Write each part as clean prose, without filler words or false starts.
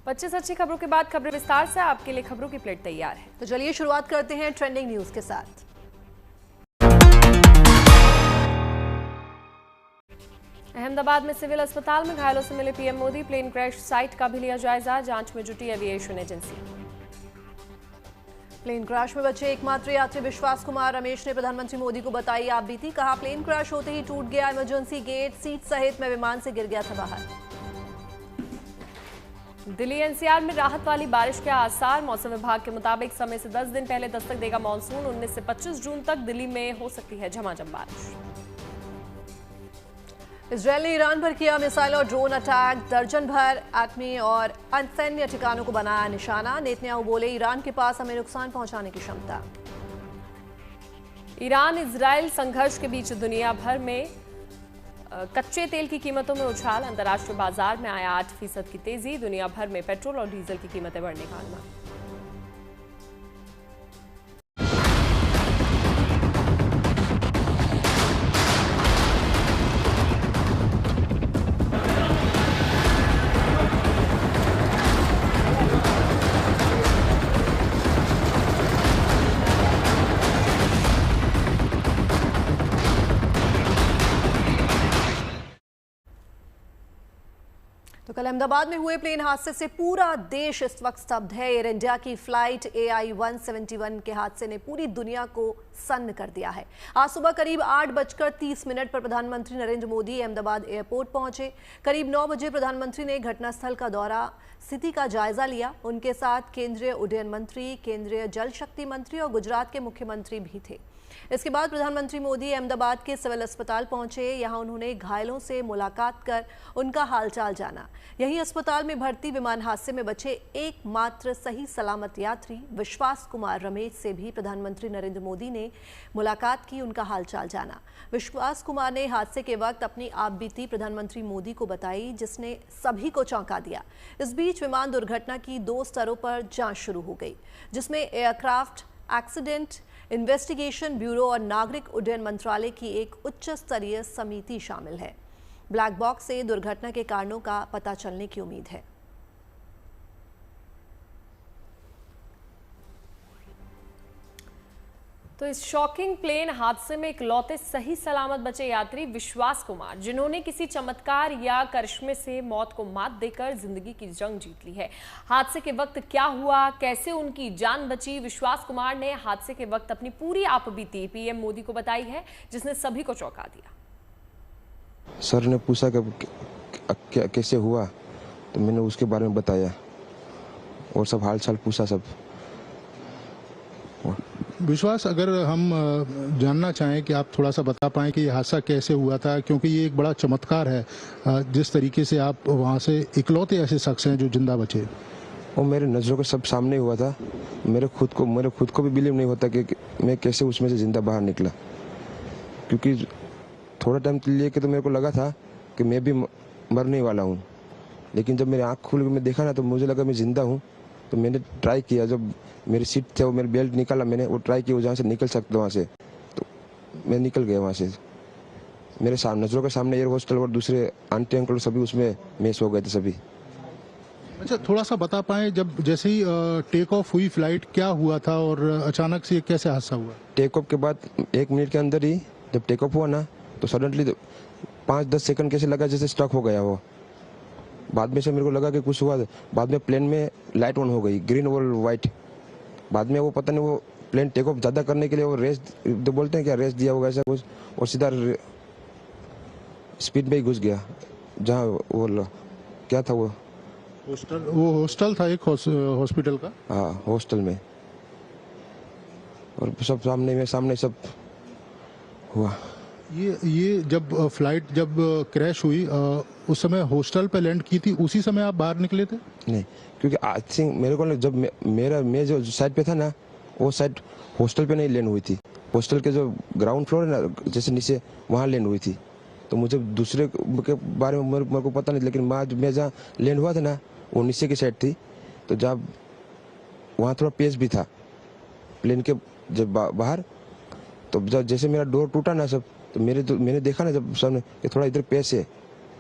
25 अच्छी खबरों के बाद खबरें विस्तार से। आपके लिए खबरों की प्लेट तैयार है, तो चलिए शुरुआत करते हैं ट्रेंडिंग न्यूज के साथ। अहमदाबाद में सिविल अस्पताल में घायलों से मिले PM Modi. Plane crash site का भी लिया जायजा, जांच में जुटी एविएशन एजेंसी। प्लेन क्रैश में बचे एकमात्र यात्री विश्वास कुमार रमेश ने प्रधानमंत्री मोदी को बताई आप बीती। कहा, प्लेन क्रैश होते ही टूट गया इमरजेंसी गेट, सीट सहित मैं विमान से गिर गया था बाहर। दिल्ली एनसीआर में राहत वाली बारिश के आसार। मौसम विभाग के मुताबिक समय से 10 दिन पहले दस्तक देगा मानसून। 19 से 25 जून तक दिल्ली में हो सकती है झमाझम बारिश। इजरायल ने ईरान पर किया मिसाइल और ड्रोन अटैक, दर्जन भर एटमी और सैन्य ठिकानों को बनाया निशाना। नेतन्याहू बोले, ईरान के पास हमें नुकसान पहुंचाने की क्षमता। ईरान इजरायल संघर्ष के बीच दुनिया भर में कच्चे तेल की कीमतों में उछाल। अंतर्राष्ट्रीय बाजार में आया 8% की तेजी। दुनिया भर में पेट्रोल और डीजल की कीमतें बढ़ने का अनुमान। तो कल अहमदाबाद में हुए प्लेन हादसे से पूरा देश इस वक्त स्तब्ध है। एयर इंडिया की फ्लाइट AI 171 के हादसे ने पूरी दुनिया को सन्न कर दिया है। आज सुबह करीब 8:30 पर प्रधानमंत्री नरेंद्र मोदी अहमदाबाद एयरपोर्ट पहुंचे। करीब 9 बजे प्रधानमंत्री ने घटनास्थल का दौरा, स्थिति का जायजा लिया। उनके साथ केंद्रीय उड्डयन मंत्री, केंद्रीय जल शक्ति मंत्री और गुजरात के मुख्यमंत्री भी थे। इसके बाद प्रधानमंत्री मोदी अहमदाबाद के सिविल अस्पताल पहुंचे। यहां उन्होंने घायलों से मुलाकात कर उनका हालचाल जाना। यही अस्पताल में भर्ती विमान हादसे में बचे एकमात्र सही सलामत यात्री विश्वास कुमार रमेश से भी प्रधानमंत्री नरेंद्र मोदी ने मुलाकात की, उनका हालचाल जाना। विश्वास कुमार ने हादसे के वक्त अपनी आपबीती प्रधानमंत्री मोदी को बताई, जिसने सभी को चौंका दिया। इस बीच विमान दुर्घटना की 2 स्तरों पर जांच शुरू हो गई, जिसमें एयरक्राफ्ट एक्सीडेंट इन्वेस्टिगेशन ब्यूरो और नागरिक उड्डयन मंत्रालय की एक उच्च स्तरीय समिति शामिल है। ब्लैक बॉक्स से दुर्घटना के कारणों का पता चलने की उम्मीद है। तो इस शॉकिंग प्लेन हादसे में इकलौते सही सलामत बचे यात्री विश्वास कुमार, जिन्होंने किसी चमत्कार या करिश्मे से मौत को मात देकर जिंदगी की जंग जीत ली है। हादसे के वक्त क्या हुआ, कैसे उनकी जान बची, विश्वास कुमार ने हादसे के वक्त अपनी पूरी आपबीती पीएम मोदी को बताई है, जिसने सभी को चौंका दिया। सर ने पूछा कि कैसे हुआ, तो मैंने उसके बारे में बताया और सब हालचाल पूछा सब। विश्वास, अगर हम जानना चाहें कि आप थोड़ा सा बता पाएं कि ये हादसा कैसे हुआ था, क्योंकि ये एक बड़ा चमत्कार है जिस तरीके से आप वहाँ से इकलौते ऐसे शख्स हैं जो जिंदा बचे। वो मेरे नज़रों के सब सामने हुआ था। मेरे खुद को भी बिलीव नहीं होता कि मैं कैसे उसमें से जिंदा बाहर निकला, क्योंकि थोड़ा टाइम लिए कि तो मेरे को लगा था कि मैं भी मरने वाला हूँ, लेकिन जब मेरी आँख खुल के मैं देखा ना तो मुझे लगा मैं जिंदा हूँ। तो मैंने ट्राई किया, जब मेरी सीट थे वो मेरी बेल्ट निकाला, मैंने वो ट्राई किया जहाँ से निकल सकता वहाँ से, तो मैं निकल गया वहाँ से। मेरे सामने नज़रों के सामने एयर होस्टल और दूसरे आंटी अंकल सभी उसमें मैच हो गए थे सभी। अच्छा, थोड़ा सा बता पाएं, जब जैसे ही टेक ऑफ हुई फ्लाइट, क्या हुआ था और अचानक से कैसे हादसा हुआ? टेक ऑफ के बाद 1 मिनट के अंदर ही जब टेक ऑफ हुआ ना, तो सडनली 5-10 सेकंड कैसे लगा जैसे स्टक हो गया वो। बाद में से मेरे को लगा कि कुछ हुआ। बाद में प्लेन में लाइट ऑन हो गई, ग्रीन और वाइट। बाद में वो पता नहीं वो प्लेन टेक ऑफ ज़्यादा करने के लिए वो रेस तो बोलते हैं क्या, रेस दिया होगा ऐसा कुछ, और सीधा स्पीड में ही घुस गया जहाँ वो क्या था वो हॉस्टल था, एक हॉस्पिटल का। हाँ, हॉस्टल में। और सब सामने सब हुआ। ये जब फ्लाइट जब क्रैश हुई उस समय हॉस्टल पे लैंड की थी, उसी समय आप बाहर निकले थे? नहीं, क्योंकि आई थिंक मेरे को जब मैं जो साइड पे था ना, वो साइड हॉस्टल पे नहीं लैंड हुई थी। हॉस्टल के जो ग्राउंड फ्लोर है ना, जैसे नीचे, वहाँ लैंड हुई थी। तो मुझे दूसरे के बारे में मेरे को पता नहीं, लेकिन मैं जहाँ लैंड हुआ था ना, वो नीचे की साइड थी। तो जब वहाँ थोड़ा पेस भी था प्लेन के जब बाहर, तो जब जैसे मेरा डोर टूटा ना सब, तो मैंने देखा ना जब सामने कि थोड़ा इधर पेस है,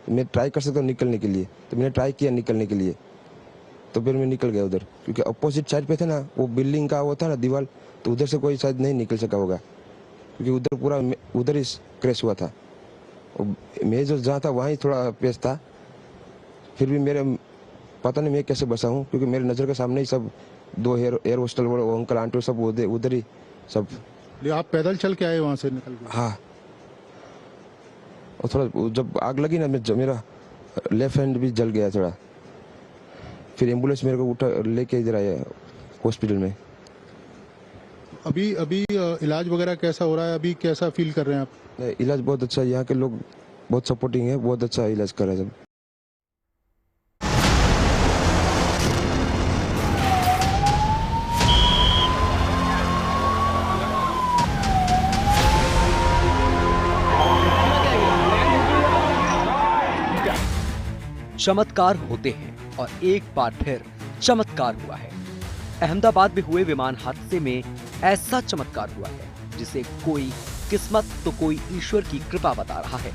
मैं ट्राई कर सकता हूँ निकलने के लिए। तो मैंने ट्राई किया निकलने के लिए, तो फिर मैं निकल गया उधर, क्योंकि अपोजिट साइड पे थे ना, वो बिल्डिंग का वो था ना दीवार, तो उधर से कोई शायद नहीं निकल सका होगा, क्योंकि उधर पूरा उधर ही क्रैश हुआ था। मैं जो जहाँ था वहाँ थोड़ा पेश था, फिर भी मेरे पता नहीं मैं कैसे बचा हूँ, क्योंकि मेरे नज़र के सामने ही सब 2 एयर होस्टल वो अंकल आंटी सब उधर ही सब। आप पैदल चल के आए वहाँ से निकल के? हाँ, और थोड़ा जब आग लगी ना, मेरा लेफ्ट हैंड भी जल गया थोड़ा। फिर एम्बुलेंस मेरे को उठा लेके इधर आया हॉस्पिटल में। अभी इलाज वगैरह कैसा हो रहा है? अभी कैसा फील कर रहे हैं आप? इलाज बहुत अच्छा है, यहाँ के लोग बहुत सपोर्टिंग है, बहुत अच्छा इलाज कर रहे हैं सब। चमत्कार होते हैं और एक बार फिर चमत्कार हुआ है। अहमदाबाद में हुए विमान हादसे में ऐसा चमत्कार हुआ है जिसे कोई किस्मत तो कोई ईश्वर की कृपा बता रहा है।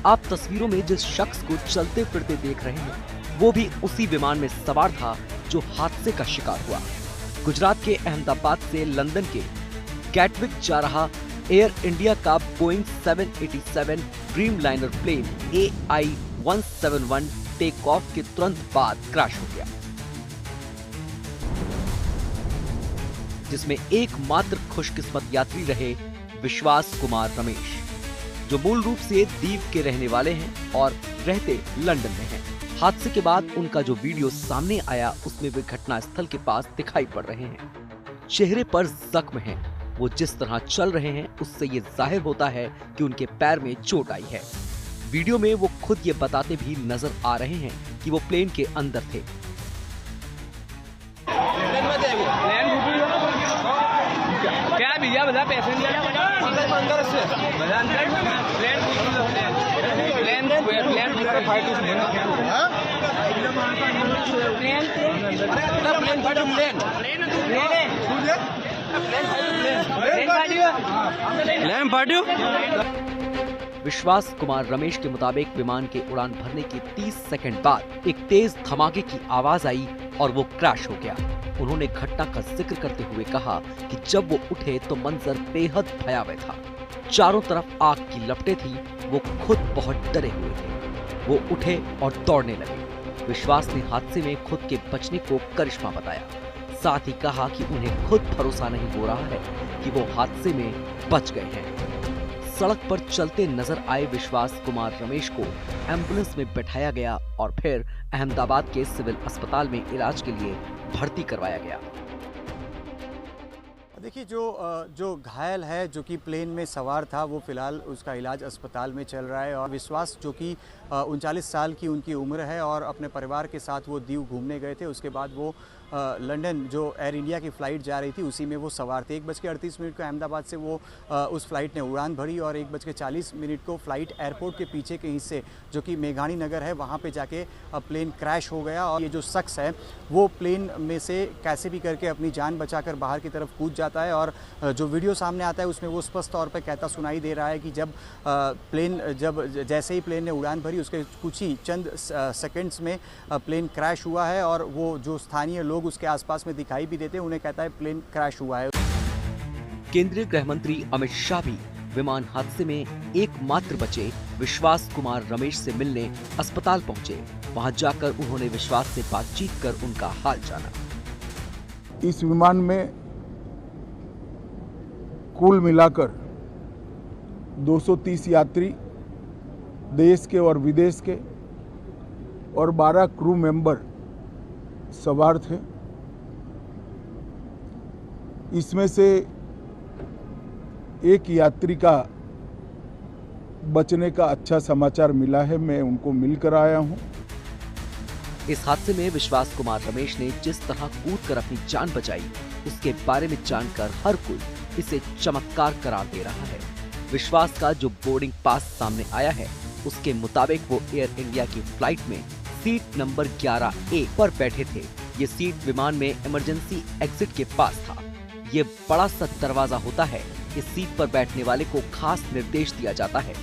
आप तस्वीरों में जिस शख्स को चलते फिरते देख रहे हैं वो भी उसी विमान में सवार था जो हादसे का शिकार हुआ। गुजरात के अहमदाबाद से लंदन के गैटविक जा रहा एयर इंडिया का Boeing 787 Dreamliner plane AI-171 take off के तुरंत बाद क्रैश हो गया, जिसमें एकमात्र खुशकिस्मत यात्री रहे विश्वास कुमार रमेश, जो मूल रूप से दीव के रहने वाले हैं और रहते लंदन में हैं। हादसे के बाद उनका जो वीडियो सामने आया उसमें वे घटनास्थल के पास दिखाई पड़ रहे हैं। चेहरे पर जख्म हैं। वो जिस तरह चल रहे हैं उससे ये जाहिर होता है कि उनके पैर में चोट आई है। वीडियो में वो खुद ये बताते भी नजर आ रहे हैं कि वो प्लेन के अंदर थे। क्या भैया बता पैसेंजर विश्वास कुमार रमेश के मुताबिक विमान के उड़ान भरने के 30 सेकंड बाद एक तेज धमाके की आवाज आई और वो क्रैश हो गया। उन्होंने घटना का जिक्र करते हुए कहा कि जब वो उठे तो मंजर बेहद भयावह था। चारों तरफ आग की लपटें थी। वो खुद बहुत डरे हुए थे। वो उठे और दौड़ने लगे। विश्वास ने हादसे में खुद के बचने को करिश्मा बताया। साथ ही कहा कि उन्हें खुद भरोसा नहीं हो रहा है कि वो हादसे में बच गए हैं। सड़क पर चलते नजर आए विश्वास कुमार रमेश को एम्बुलेंस में बैठाया गया और फिर अहमदाबाद के सिविल अस्पताल में इलाज के लिए भर्ती करवाया गया। देखिए, जो घायल है, जो कि प्लेन में सवार था, वो फिलहाल उसका इलाज अस्पताल में चल रहा है। और विश्वास, जो कि 39 साल की उनकी उम्र है और अपने परिवार के साथ वो दीव घूमने गए थे। उसके बाद वो लंदन जो एयर इंडिया की फ़्लाइट जा रही थी उसी में वो सवार थे। 1:38 को अहमदाबाद से वो उस फ्लाइट ने उड़ान भरी और 1:40 को फ्लाइट एयरपोर्ट के पीछे के हिस्से जो कि मेघानी नगर है वहाँ पे जाके प्लेन क्रैश हो गया। और ये जो शख्स है वो प्लेन में से कैसे भी करके अपनी जान बचाकर बाहर की तरफ कूद जाता है। और जो वीडियो सामने आता है उसमें वो स्पष्ट तौर पर कहता सुनाई दे रहा है कि जब जैसे ही प्लेन ने उड़ान भरी उसके कुछ ही चंद सेकेंड्स में प्लेन क्रैश हुआ है। और वो जो स्थानीय लोग उसके आसपास में दिखाई भी देते हैं उन्हें कहता है प्लेन क्रैश हुआ है। केंद्रीय गृह मंत्री अमित शाह भी विमान हादसे में एकमात्र बचे विश्वास कुमार रमेश से मिलने अस्पताल पहुंचे। वहां जाकर उन्होंने विश्वास से बातचीत कर उनका हाल जाना। इस विमान में कुल मिलाकर 230 यात्री देश के और विदेश के और 12 क्रू मेंबर सवार थे। इसमें से एक यात्री का बचने का अच्छा समाचार मिला है। मैं उनको मिलकर आया हूं। इस हादसे में विश्वास कुमार रमेश ने जिस तरह कूदकर अपनी जान बचाई उसके बारे में जानकर हर कोई इसे चमत्कार करार दे रहा है। विश्वास का जो बोर्डिंग पास सामने आया है उसके मुताबिक वो एयर इंडिया की फ्लाइट में सीट नंबर 11A पर बैठे थे। ये सीट विमान में इमरजेंसी एग्जिट के पास था। ये बड़ा सा दरवाजा होता है। इस सीट पर बैठने वाले को खास निर्देश दिया जाता है।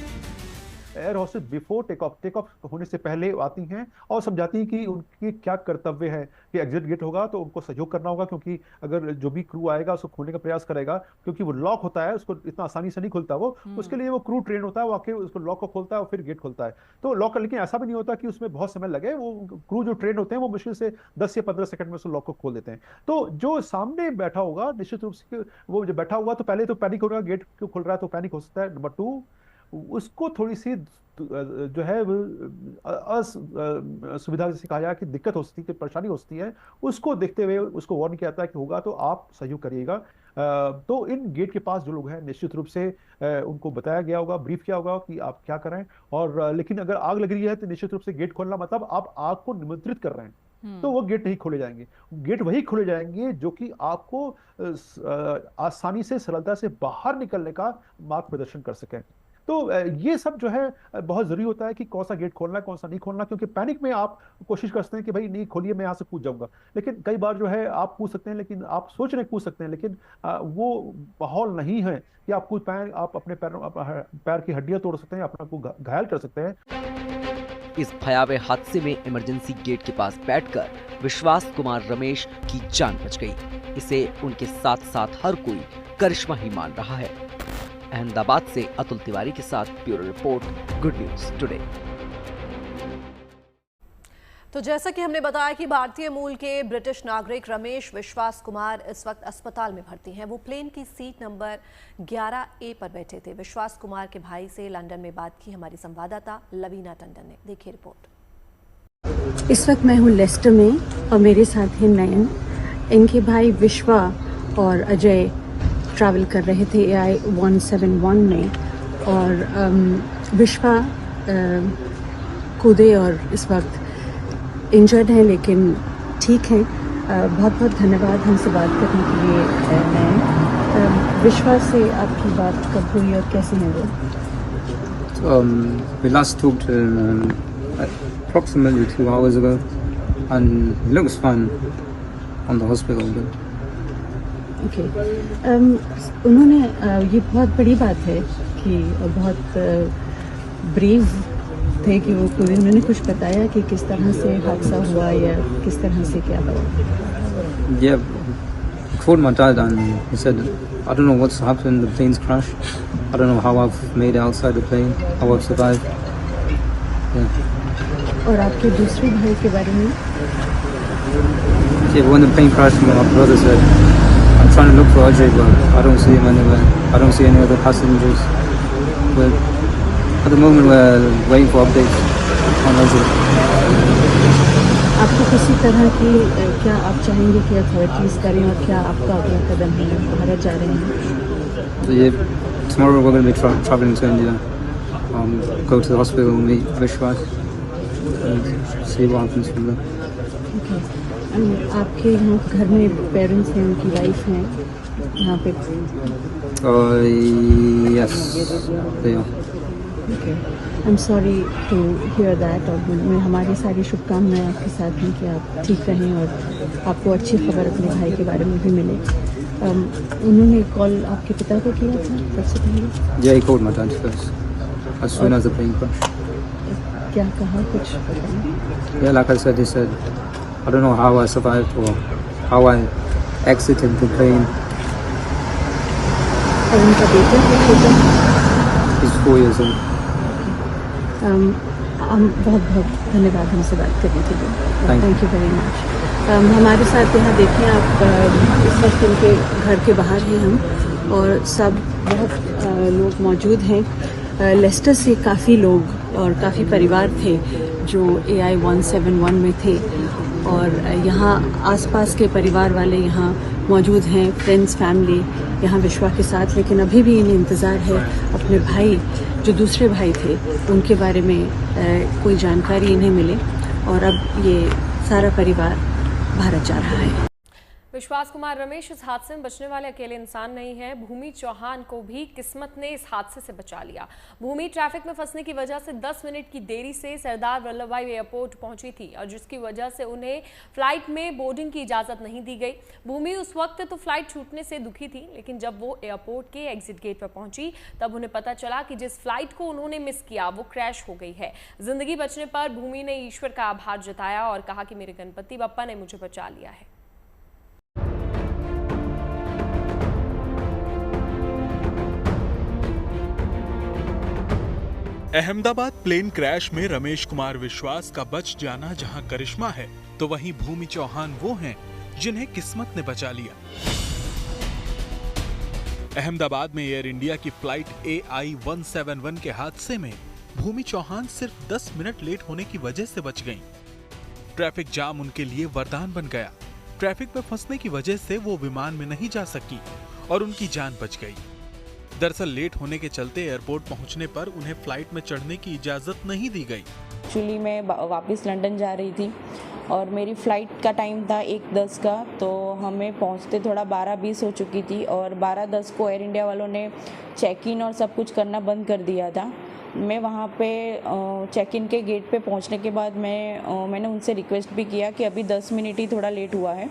Air hostess before take off होने से पहले आती हैं और समझाती हैं कि उनकी क्या कर्तव्य है कि एग्जिट गेट होगा तो उनको सहयोग करना होगा, क्योंकि अगर जो भी क्रू आएगा उसको खोलने का प्रयास करेगा, क्योंकि वो लॉक होता है, उसको इतना आसानी से नहीं खुलता वो, उसके लिए वो क्रू ट्रेन होता है, वो आके उसको लॉक को खोलता है और फिर गेट खोलता है। तो लॉक, लेकिन ऐसा भी नहीं होता कि उसमें बहुत समय लगे, वो क्रू जो ट्रेन होते हैं वो मुश्किल से 10 या 15 सेकंड में उस लॉक को खोल देते हैं। तो जो सामने बैठा होगा निश्चित रूप से वो जो बैठा हुआ तो पहले तो पैनिक होगा, गेट क्यों खुल रहा है तो पैनिक हो सकता है। नंबर 2, उसको थोड़ी सी जो है सुविधा जैसे कहा जाए कि दिक्कत हो सकती है, परेशानी हो सकती है, उसको देखते हुए उसको वार्न किया जाता है कि होगा तो आप सहयोग करिएगा। तो इन गेट के पास जो लोग हैं निश्चित रूप से उनको बताया गया होगा, ब्रीफ किया होगा कि आप क्या करें। और लेकिन अगर आग लग रही है तो निश्चित रूप से गेट खोलना मतलब आप आग को निमंत्रित कर रहे हैं, तो वो गेट नहीं खोले जाएंगे। गेट वही खोले जाएंगे जो कि आपको आसानी से, सरलता से बाहर निकलने का मार्ग प्रदर्शन कर सकें। तो ये सब जो है बहुत जरूरी होता है कि कौन सा गेट खोलना है, कौन सा नहीं खोलना, क्योंकि पैनिक में आप कोशिश करते हैं कि भाई नहीं खोलिए, मैं यहाँ से कूद जाऊंगा। लेकिन कई बार जो है आप कूद सकते हैं, लेकिन आप सोच रहे कूद सकते हैं, लेकिन वो माहौल नहीं है कि आप कूद पाए। आप अपने पैर की हड्डियां तोड़ सकते हैं, अपना को घायल कर सकते हैं। इस भयावह हादसे में इमरजेंसी गेट के पास बैठकर विश्वास कुमार रमेश की जान बच गई। इसे उनके साथ साथ हर कोई करिश्मा ही मान रहा है। अहमदाबाद से अतुल तिवारी के साथ bureau report, good news today. तो जैसा कि हमने बताया कि भारतीय मूल के ब्रिटिश नागरिक रमेश विश्वास कुमार इस वक्त अस्पताल में भर्ती हैं। वो प्लेन की सीट नंबर 11A पर बैठे थे। विश्वास कुमार के भाई से लंदन में बात की हमारी संवाददाता लवीना टंडन ने। देखिए रिपोर्ट। इस वक्त मैं हूँ लेस्टर में और मेरे साथ हैं नयन। इनके भाई विश्वा और अजय ट्रैवल कर रहे थे AI-171 में, और विश्वा कूदे और इस वक्त इंजर्ड है लेकिन ठीक है। बहुत बहुत धन्यवाद हमसे बात करने के लिए नयन। विश्वा से आपकी बात कब हुई और कैसे है वो? We last talked approximately 2 hours ago, and he looks fine on the hospital bed. Okay. उन्होंने ये बहुत बड़ी बात है कि बहुत ब्रेव थे कि वो पूरे, उन्होंने कुछ बताया कि किस तरह से हादसा हुआ या किस तरह से क्या हुआ? Yeah, he called my dad and he said, I don't know what's happened, the plane's crashed. I don't know how I've made it outside the plane, how I've survived. Yeah. और आपके दूसरे भाई के बारे में? Yeah, when the plane crashed, my brother said, I'm trying to look for Ajay, but I don't see him anywhere. I don't see any other passengers. But at the moment, we're waiting for updates on Ajay. आपको किसी तरह की क्या आप चाहेंगे कि authorities करें और क्या आपका अगला कदम है? भारत जा रहे हैं? So yeah, tomorrow we're going to be traveling to India. Go to the hospital and meet Vishwas and see what happens from there. Okay. आपके यहाँ घर में पेरेंट्स हैं, उनकी वाइफ हैं यहाँ पे? Yes, they are. Okay. I'm sorry to hear that, और मैं हमारी सारी शुभकामनाएं आपके साथ हैं कि आप ठीक रहें और आपको अच्छी खबर अपने भाई के बारे में भी मिले। उन्होंने कॉल आपके पिता को किया था सबसे पहले? Yeah, he called my dad first, as soon as the plane crashed. क्या कहा, कुछ बताएं? Yeah, like I said, he said, I don't know how I survived or how I exited the plane. और उनका बेटा है छोटा? He's 4 years old. बहुत बहुत धन्यवाद हमसे बात करने के लिए। Thank you very much. हमारे साथ यहाँ देखें आप, इस वक्त इनके घर के बाहर हैं हम, और सब बहुत लोग मौजूद हैं। लेस्टर से काफ़ी लोग और काफ़ी परिवार थे जो AI-171 में थे, और यहाँ आसपास के परिवार वाले यहाँ मौजूद हैं, फ्रेंड्स फैमिली यहाँ विश्वा के साथ। लेकिन अभी भी इन्हें इंतज़ार है अपने भाई, जो दूसरे भाई थे, उनके बारे में कोई जानकारी इन्हें मिले, और अब ये सारा परिवार भारत जा रहा है। विश्वास कुमार रमेश इस हादसे में बचने वाले अकेले इंसान नहीं हैं। भूमि चौहान को भी किस्मत ने इस हादसे से बचा लिया। भूमि ट्रैफिक में फंसने की वजह से 10 मिनट की देरी से सरदार वल्लभ भाई एयरपोर्ट पहुंची थी और जिसकी वजह से उन्हें फ्लाइट में बोर्डिंग की इजाजत नहीं दी गई। भूमि उस वक्त तो फ्लाइट छूटने से दुखी थी, लेकिन जब वो एयरपोर्ट के एग्जिट गेट पर पहुंची तब उन्हें पता चला कि जिस फ्लाइट को उन्होंने मिस किया वो क्रैश हो गई है। जिंदगी बचने पर भूमि ने ईश्वर का आभार जताया और कहा कि मेरे गणपति बप्पा ने मुझे बचा लिया है। अहमदाबाद प्लेन क्रैश में रमेश कुमार विश्वास का बच जाना जहां करिश्मा है, तो वहीं भूमि चौहान वो हैं जिन्हें किस्मत ने बचा लिया। अहमदाबाद में एयर इंडिया की फ्लाइट AI-171 के हादसे में भूमि चौहान सिर्फ 10 मिनट लेट होने की वजह से बच गईं। ट्रैफिक जाम उनके लिए वरदान बन गया। ट्रैफिक में फंसने की वजह से वो विमान में नहीं जा सकी और उनकी जान बच गई। दरअसल लेट होने के चलते एयरपोर्ट पहुंचने पर उन्हें फ्लाइट में चढ़ने की इजाजत नहीं दी गई। एक्चुअली मैं वापस लंदन जा रही थी और मेरी फ़्लाइट का टाइम था 1:10 का, तो हमें पहुंचते थोड़ा 12:20 हो चुकी थी और 12:10 को एयर इंडिया वालों ने चेक इन और सब कुछ करना बंद कर दिया था। मैं वहाँ पे चेक इन के गेट पे पहुँचने के बाद मैंने उनसे रिक्वेस्ट भी किया कि अभी 10 मिनट ही थोड़ा लेट हुआ है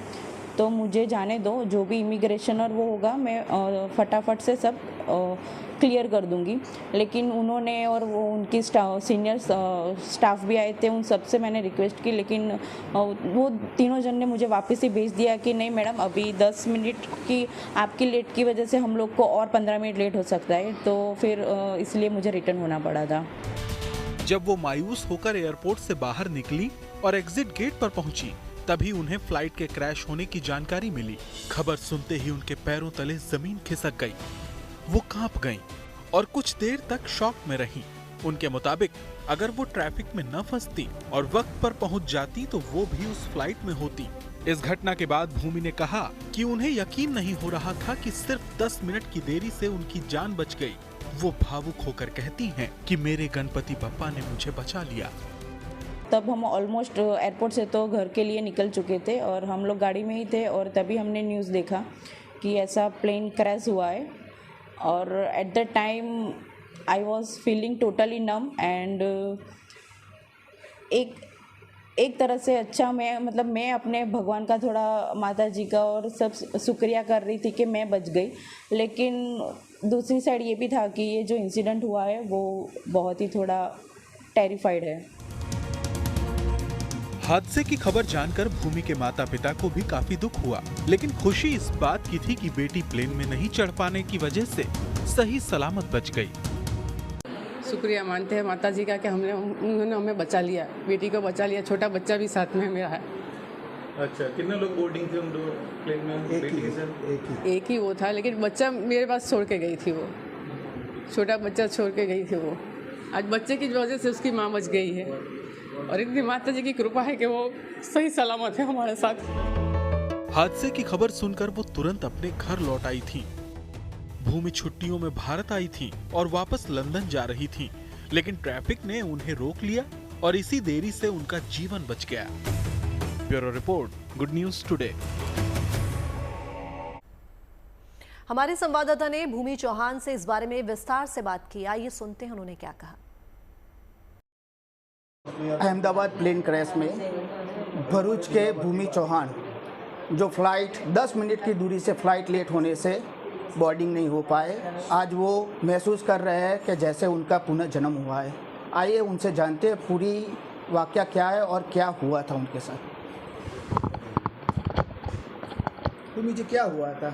तो मुझे जाने दो, जो भी इमिग्रेशन और वो होगा मैं फटाफट से सब क्लियर कर दूंगी। लेकिन उन्होंने और वो उनकी सीनियर स्टाफ भी आए थे, उन सब से मैंने रिक्वेस्ट की, लेकिन वो तीनों जन ने मुझे वापस ही भेज दिया कि नहीं मैडम, अभी 10 मिनट की आपकी लेट की वजह से हम लोग को और 15 मिनट लेट हो सकता है, तो फिर इसलिए मुझे रिटर्न होना पड़ा था। जब वो मायूस होकर एयरपोर्ट से बाहर निकली और एग्जिट गेट पर पहुंची, तभी उन्हें फ्लाइट के क्रैश होने की जानकारी मिली। खबर सुनते ही उनके पैरों तले जमीन खिसक गई। वो कांप गईं और कुछ देर तक शॉक में रहीं। उनके मुताबिक अगर वो ट्रैफिक में न फंसती और वक्त पर पहुंच जाती तो वो भी उस फ्लाइट में होती। इस घटना के बाद भूमि ने कहा कि उन्हें यकीन नहीं हो रहा था कि सिर्फ 10 मिनट की देरी से उनकी जान बच गई। वो भावुक होकर कहती हैं कि मेरे गणपति बप्पा ने मुझे बचा लिया। तब हम ऑलमोस्ट एयरपोर्ट से तो घर के लिए निकल चुके थे और हम लोग गाड़ी में ही थे और तभी हमने न्यूज़ देखा कि ऐसा प्लेन क्रैश हुआ है। और at the time I was feeling totally num and एक तरह से अच्छा मैं अपने भगवान का थोड़ा माता जी का और सब शुक्रिया कर रही थी कि मैं बच गई। लेकिन दूसरी साइड ये भी था कि ये जो इंसिडेंट हुआ है वो बहुत ही थोड़ा टेरिफाइड है। हादसे की खबर जानकर भूमि के माता पिता को भी काफी दुख हुआ, लेकिन खुशी इस बात की थी कि बेटी प्लेन में नहीं चढ़ पाने की वजह से सही सलामत बच गई। शुक्रिया मानते हैं माता जी का कि उन्होंने हमें बचा लिया, बेटी को बचा लिया, छोटा बच्चा भी साथ में मेरा है। अच्छा, कितने लोग बोर्डिंग थे उन दो प्लेन में? बेटी के साथ एक ही वो था, लेकिन बच्चा मेरे पास छोड़ के गई थी, वो छोटा बच्चा छोड़ के गई थी। वो आज बच्चे की वजह से उसकी माँ बच गई है और इतनी माता जी की कृपा है कि वो सही सलामत है हमारे साथ। हादसे की खबर सुनकर वो तुरंत अपने घर लौट आई थी। भूमि छुट्टियों में भारत आई थी और वापस लंदन जा रही थी, लेकिन ट्रैफिक ने उन्हें रोक लिया और इसी देरी से उनका जीवन बच गया। Bureau report, good news today. हमारे संवाददाता ने भूमि चौहान से इस बारे में विस्तार से बात की। आइए सुनते हैं उन्होंने क्या कहा। अहमदाबाद प्लेन क्रैश में भरूच के भूमि चौहान, जो फ्लाइट 10 मिनट की दूरी से फ्लाइट लेट होने से बोर्डिंग नहीं हो पाए, आज वो महसूस कर रहे हैं कि जैसे उनका पुनर्जन्म हुआ है। आइए उनसे जानते हैं पूरी वाकया क्या है और क्या हुआ था उनके साथ। भूमि जी, क्या हुआ था?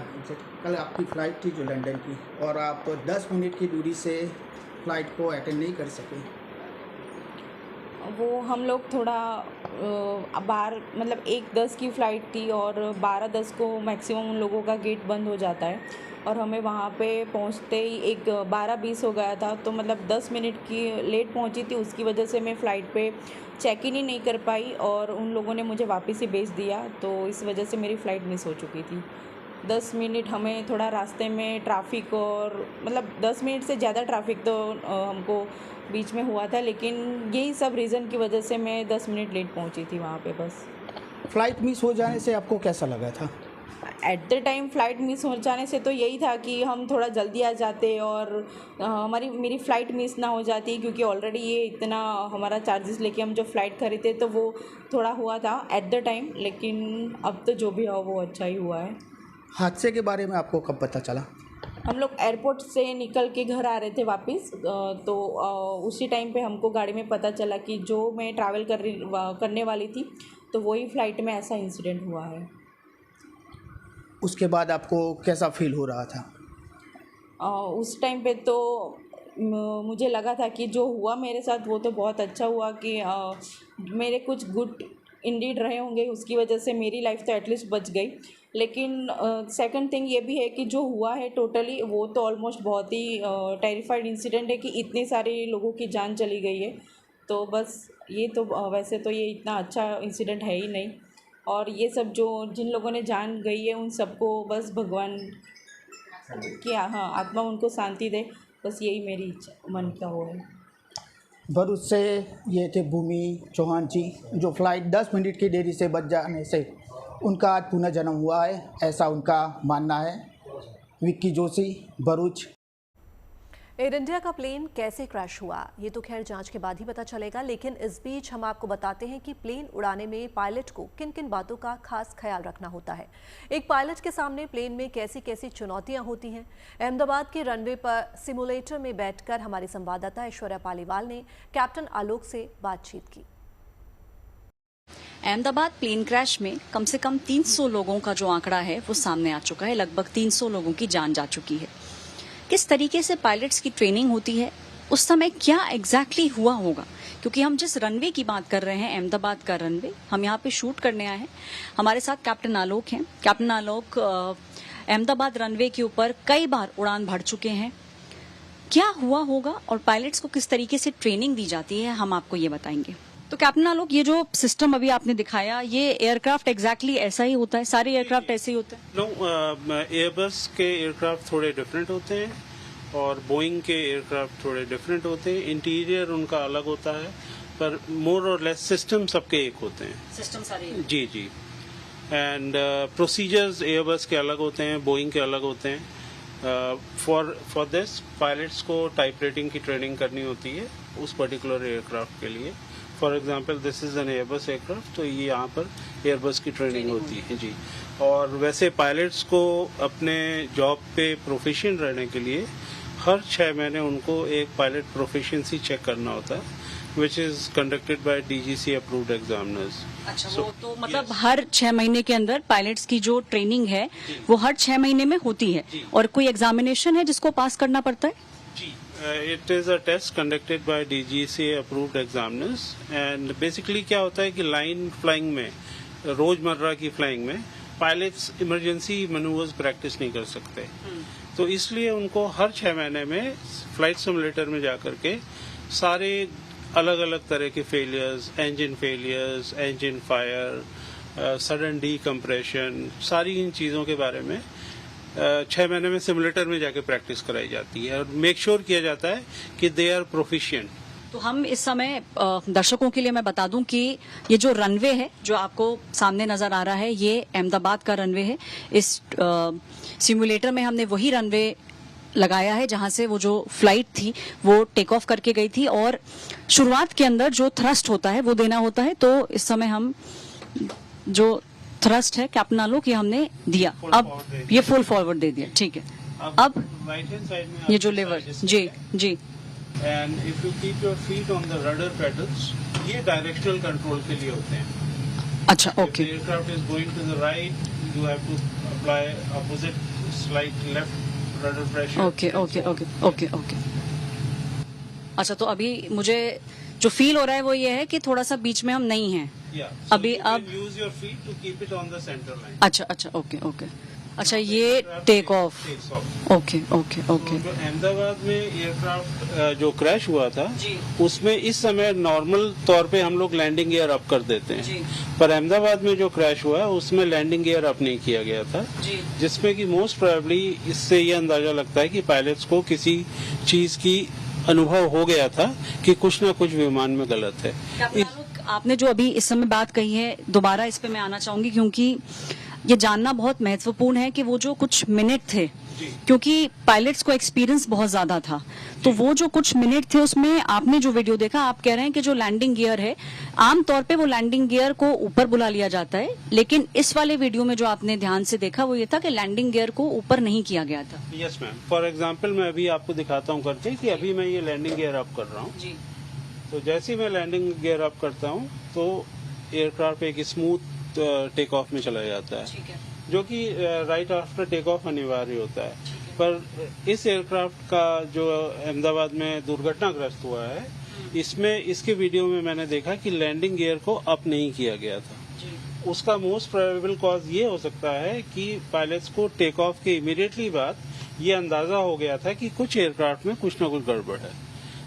कल आपकी फ़्लाइट थी जो लंदन की, और आप 10 मिनट की दूरी से फ़्लाइट को अटेंड नहीं कर सके। वो हम लोग थोड़ा बाहर 1:10 की फ़्लाइट थी और 12:10 को मैक्सिमम उन लोगों का गेट बंद हो जाता है और हमें वहाँ पे पहुँचते ही 12:20 हो गया था, तो 10 मिनट की लेट पहुँची थी। उसकी वजह से मैं फ़्लाइट पे चेक इन ही नहीं कर पाई और उन लोगों ने मुझे वापस ही भेज दिया, तो इस वजह से मेरी फ़्लाइट मिस हो चुकी थी। 10 मिनट हमें थोड़ा रास्ते में ट्रैफिक और 10 मिनट से ज़्यादा ट्रैफिक तो हमको बीच में हुआ था, लेकिन यही सब रीज़न की वजह से मैं 10 मिनट लेट पहुंची थी वहाँ पे। बस फ्लाइट मिस हो जाने से आपको कैसा लगा था? At the time flight miss हो जाने से तो यही था कि हम थोड़ा जल्दी आ जाते और मेरी फ़्लाइट मिस ना हो जाती, क्योंकि ऑलरेडी ये इतना हमारा चार्जेस लेके हम जो फ़्लाइट खरीदे तो वो थोड़ा हुआ था एट द टाइम, लेकिन अब तो जो भी हुआ वो अच्छा ही हुआ है। हादसे के बारे में आपको कब पता चला? हम लोग एयरपोर्ट से निकल के घर आ रहे थे वापस, तो उसी टाइम पे हमको गाड़ी में पता चला कि जो मैं ट्रैवल करने वाली थी तो वही फ़्लाइट में ऐसा इंसिडेंट हुआ है। उसके बाद आपको कैसा फील हो रहा था? उस टाइम पे तो मुझे लगा था कि जो हुआ मेरे साथ वो तो बहुत अच्छा हुआ कि मेरे कुछ गुड इंडीड रहे होंगे, उसकी वजह से मेरी लाइफ तो एटलीस्ट बच गई। लेकिन सेकंड थिंग ये भी है कि जो हुआ है टोटली वो तो ऑलमोस्ट बहुत ही टेरिफाइड इंसिडेंट है कि इतने सारे लोगों की जान चली गई है। तो बस ये तो वैसे तो ये इतना अच्छा इंसिडेंट है ही नहीं, और ये सब जो जिन लोगों ने जान गई है उन सबको बस भगवान की आत्मा उनको शांति दे, बस यही मेरी इच्छा मन का वो है। भरूच से ये थे भूमि चौहान जी, जो फ्लाइट 10 मिनट की देरी से बच जाने से उनका आज पुनः जन्म हुआ है, ऐसा उनका मानना है। विक्की जोशी, भरूच। एयर इंडिया का प्लेन कैसे क्रैश हुआ ये तो खैर जांच के बाद ही पता चलेगा, लेकिन इस बीच हम आपको बताते हैं कि प्लेन उड़ाने में पायलट को किन किन बातों का खास ख्याल रखना होता है। एक पायलट के सामने प्लेन में कैसी कैसी चुनौतियां होती हैं। अहमदाबाद के रनवे पर सिमुलेटर में बैठकर हमारे संवाददाता ऐश्वर्या पालीवाल ने कैप्टन आलोक से बातचीत की। अहमदाबाद प्लेन क्रैश में कम से कम 300 लोगों का जो आंकड़ा है वो सामने आ चुका है। लगभग 300 लोगों की जान जा चुकी है। किस तरीके से पायलट्स की ट्रेनिंग होती है, उस समय क्या एग्जैक्टली हुआ होगा, क्योंकि हम जिस रनवे की बात कर रहे हैं अहमदाबाद का रनवे, हम यहाँ पे शूट करने आए हैं। हमारे साथ कैप्टन आलोक हैं। कैप्टन आलोक अहमदाबाद रनवे के ऊपर कई बार उड़ान भर चुके हैं। क्या हुआ होगा और पायलट्स को किस तरीके से ट्रेनिंग दी जाती है, हम आपको ये बताएंगे। तो कैप्टन आलोक, ये जो सिस्टम अभी आपने दिखाया, ये एयरक्राफ्ट एग्जैक्टली ऐसा ही होता है? सारे एयरक्राफ्ट ऐसे ही होते हैं? नो, एयरबस के एयरक्राफ्ट थोड़े डिफरेंट होते हैं और बोइंग के एयरक्राफ्ट थोड़े डिफरेंट होते हैं। इंटीरियर उनका अलग होता है, पर मोर और लेस सिस्टम सबके एक होते हैं। सिस्टम सारे? जी जी। एंड प्रोसीजर्स एयरबस के अलग होते हैं, बोइंग के अलग होते हैं। फॉर दिस पायलट्स को टाइप रेटिंग की ट्रेनिंग करनी होती है उस पर्टिकुलर एयरक्राफ्ट के लिए। For example this is an Airbus aircraft, तो ये यहाँ पर एयरबस की ट्रेनिंग होती है जी। और वैसे पायलट्स को अपने जॉब पे प्रोफिशिएंट रहने के लिए हर 6 महीने उनको एक पायलट प्रोफिशिएंसी चेक करना होता है, which is conducted by DGC approved examiners. अच्छा, वो तो मतलब हर 6 महीने के अंदर पायलट्स की जो ट्रेनिंग है वो हर 6 महीने में होती है, और कोई एग्जामिनेशन है जिसको पास करना पड़ता है? जी, it is a test conducted by DGC approved examiners. And basically क्या होता है कि लाइन फ्लाइंग में, रोजमर्रा की फ्लाइंग में पायलट्स इमरजेंसी मैनूवर्स प्रैक्टिस नहीं कर सकते, तो इसलिए उनको हर 6 महीने में फ्लाइट सिमुलेटर में जाकर के सारे अलग अलग तरह के failures, engine fire, sudden decompression, सारी इन चीज़ों के बारे में 6 महीने में सिमुलेटर में जाके प्रैक्टिस कराई जाती है और मेक श्योर किया जाता है कि दे आर प्रोफिशिएंट। तो हम इस समय दर्शकों के लिए मैं बता दूं कि ये जो रनवे है जो आपको सामने नजर आ रहा है, ये अहमदाबाद का रनवे है। इस सिमुलेटर में हमने वही रनवे लगाया है जहां से वो जो फ्लाइट थी वो टेक ऑफ करके गई थी, और शुरुआत के अंदर जो थ्रस्ट होता है वो देना होता है। तो इस समय हम जो थ्रस्ट है कैप्टन आलोक, ये हमने दिया। अब ये फुल फॉरवर्ड दे दिया, ठीक है। अब राइट हैंड साइड में ये जो लेवर, जी जी, and if you keep your feet on the rudder pedals, ये डायरेक्शनल कंट्रोल के लिए होते हैं। अच्छा, okay. Aircraft is going to the right, you have to apply opposite slight left rudder pressure. Okay okay okay okay okay. अच्छा, तो अभी मुझे जो फील हो रहा है वो ये है कि थोड़ा सा बीच में हम नहीं हैं अभी। अब use your feet to keep it on the centre line. अच्छा अच्छा, ओके ओके। अच्छा, ये take off, okay okay okay. तो अहमदाबाद में एयरक्राफ्ट जो क्रैश हुआ था उसमें इस समय नॉर्मल तौर पे हम लोग लैंडिंग गियर अप कर देते हैं, पर अहमदाबाद में जो क्रैश हुआ उसमें लैंडिंग गियर अप नहीं किया गया था, जिसमें कि मोस्ट प्रोबेबली इससे ये अंदाजा लगता है कि पायलट्स को किसी चीज की अनुभव हो गया था कि कुछ ना कुछ विमान में गलत है। आपने जो अभी इस समय बात कही है, दोबारा इस पे मैं आना चाहूंगी, क्योंकि ये जानना बहुत महत्वपूर्ण है कि वो जो कुछ मिनट थे, क्योंकि पायलट्स को एक्सपीरियंस बहुत ज्यादा था, तो वो जो कुछ मिनट थे उसमें आपने जो वीडियो देखा, आप कह रहे हैं कि जो लैंडिंग गियर है, आमतौर पे वो लैंडिंग गियर को ऊपर बुला लिया जाता है, लेकिन इस वाले वीडियो में जो आपने ध्यान से देखा वो ये था कि लैंडिंग गियर को ऊपर नहीं किया गया था। यस मैम, फॉर एग्जाम्पल मैं अभी आपको दिखाता हूँ करके कि अभी मैं ये लैंडिंग गियर अप कर रहा हूँ। तो जैसे ही मैं लैंडिंग गियर अप करता हूँ तो एयरक्राफ्ट एक स्मूथ टेक ऑफ में चला जाता है, जो कि राइट आफ्टर टेक ऑफ अनिवार्य होता है। पर इस एयरक्राफ्ट का जो अहमदाबाद में दुर्घटनाग्रस्त हुआ है, इसमें इसके वीडियो में मैंने देखा कि लैंडिंग गियर को अप नहीं किया गया था। उसका मोस्ट प्रोबेबल कॉज ये हो सकता है कि पायलट्स को टेक ऑफ के इमीडिएटली बाद ये अंदाजा हो गया था कि कुछ एयरक्राफ्ट में कुछ न कुछ गड़बड़ है,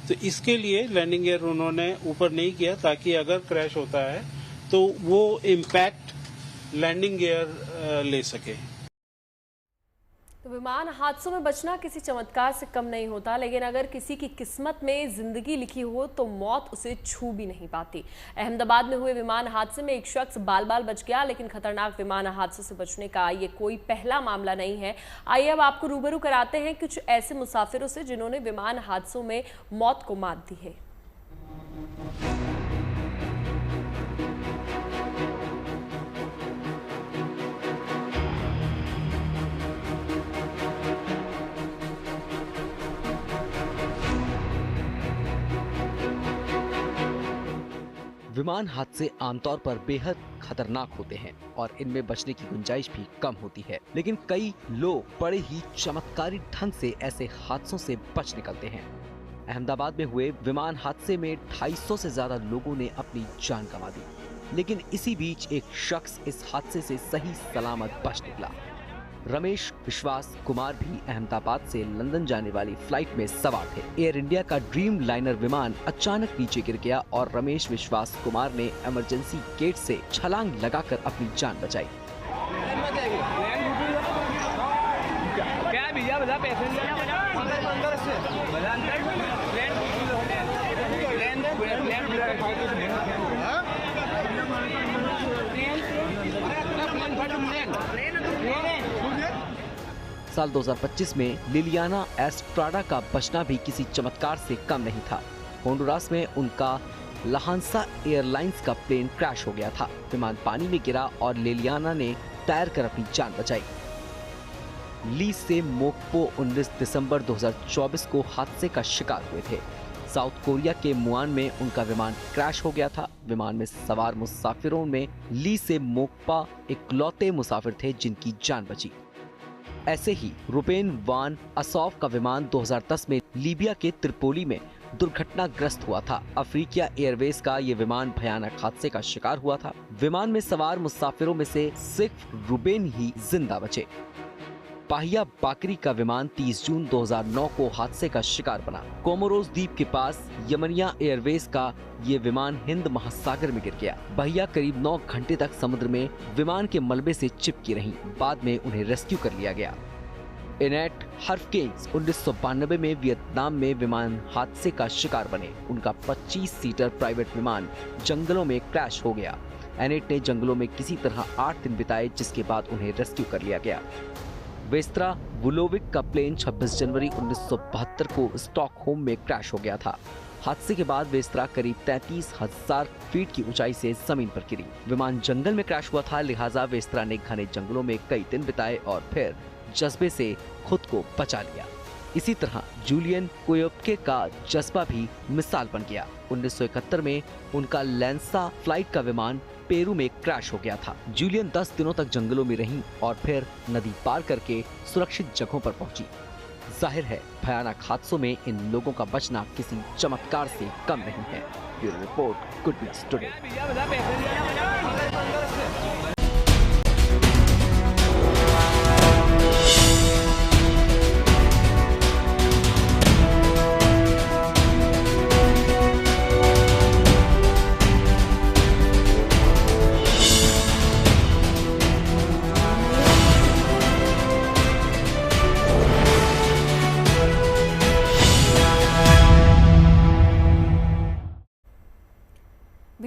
तो इसके लिए लैंडिंग गियर उन्होंने ऊपर नहीं किया, ताकि अगर क्रैश होता है तो वो इम्पैक्ट लैंडिंग गियर ले सके। तो विमान हादसों में बचना किसी चमत्कार से कम नहीं होता, लेकिन अगर किसी की किस्मत में जिंदगी लिखी हो तो मौत उसे छू भी नहीं पाती। अहमदाबाद में हुए विमान हादसे में एक शख्स बाल बाल बच गया, लेकिन खतरनाक विमान हादसे से बचने का ये कोई पहला मामला नहीं है। आइए अब आपको रूबरू कराते हैं कुछ ऐसे मुसाफिरों से जिन्होंने विमान हादसों में मौत को मात दी है। विमान हादसे आमतौर पर बेहद खतरनाक होते हैं और इनमें बचने की गुंजाइश भी कम होती है, लेकिन कई लोग बड़े ही चमत्कारी ढंग से ऐसे हादसों से बच निकलते हैं। अहमदाबाद में हुए विमान हादसे में 250 से ज्यादा लोगों ने अपनी जान गंवा दी, लेकिन इसी बीच एक शख्स इस हादसे से सही सलामत बच निकला। रमेश विश्वास कुमार भी अहमदाबाद से लंदन जाने वाली फ्लाइट में सवार थे। एयर इंडिया का ड्रीम लाइनर विमान अचानक नीचे गिर गया और रमेश विश्वास कुमार ने इमरजेंसी गेट से छलांग लगाकर अपनी जान बचाई। साल 2025 में लिलियाना एस्ट्राडा का बचना भी किसी चमत्कार से कम नहीं था। होंडुरास में उनका लहानसा एयरलाइंस का प्लेन क्रैश हो गया था। विमान पानी में गिरा और लिलियाना ने तैर कर अपनी जान बचाई। ली से मोकपो 19 दिसंबर 2024 को हादसे का शिकार हुए थे। साउथ कोरिया के मुआन में उनका विमान क्रैश हो गया था। विमान में सवार मुसाफिरों में ली से मोकपा इकलौते मुसाफिर थे जिनकी जान बची। ऐसे ही रुपेन वान असौफ का विमान 2010 में लीबिया के त्रिपोली में दुर्घटनाग्रस्त हुआ था। अफ्रीकिया एयरवेज का ये विमान भयानक हादसे का शिकार हुआ था। विमान में सवार मुसाफिरों में से सिर्फ रुबेन ही जिंदा बचे। पाहिया बाकरी का विमान 30 जून 2009 को हादसे का शिकार बना। कोमोरोस द्वीप के पास यमनिया एयरवेज का ये विमान हिंद महासागर में गिर गया। बहिया करीब 9 घंटे तक समुद्र में विमान के मलबे से चिपकी रहीं। बाद में उन्हें रेस्क्यू कर लिया गया। इनेट हर्फकेन्स 1992 में वियतनाम में विमान हादसे का शिकार बने। उनका 25 सीटर प्राइवेट विमान जंगलों में क्रैश हो गया। एनेट ने जंगलों में किसी तरह 8 दिन बिताए, जिसके बाद उन्हें रेस्क्यू कर लिया गया। वेस्त्रा वुलोविक का प्लेन 26 जनवरी 1972 को स्टॉकहोम में क्रैश हो गया था। हादसे के बाद वेस्त्रा करीब 33,000 फीट की ऊंचाई से जमीन पर गिरी। विमान जंगल में क्रैश हुआ था, लिहाजा वेस्त्रा ने घने जंगलों में कई दिन बिताए और फिर जज्बे से खुद को बचा लिया। इसी तरह जूलियन कोयोप्के का जज्बा भी मिसाल बन गया। 1971 में उनका लैंसा फ्लाइट का विमान पेरू में क्रैश हो गया था। जूलियन 10 दिनों तक जंगलों में रहीं और फिर नदी पार करके सुरक्षित जगहों पर पहुंची। जाहिर है भयानक हादसों में इन लोगों का बचना किसी चमत्कार से कम नहीं है। Bureau report, good news today.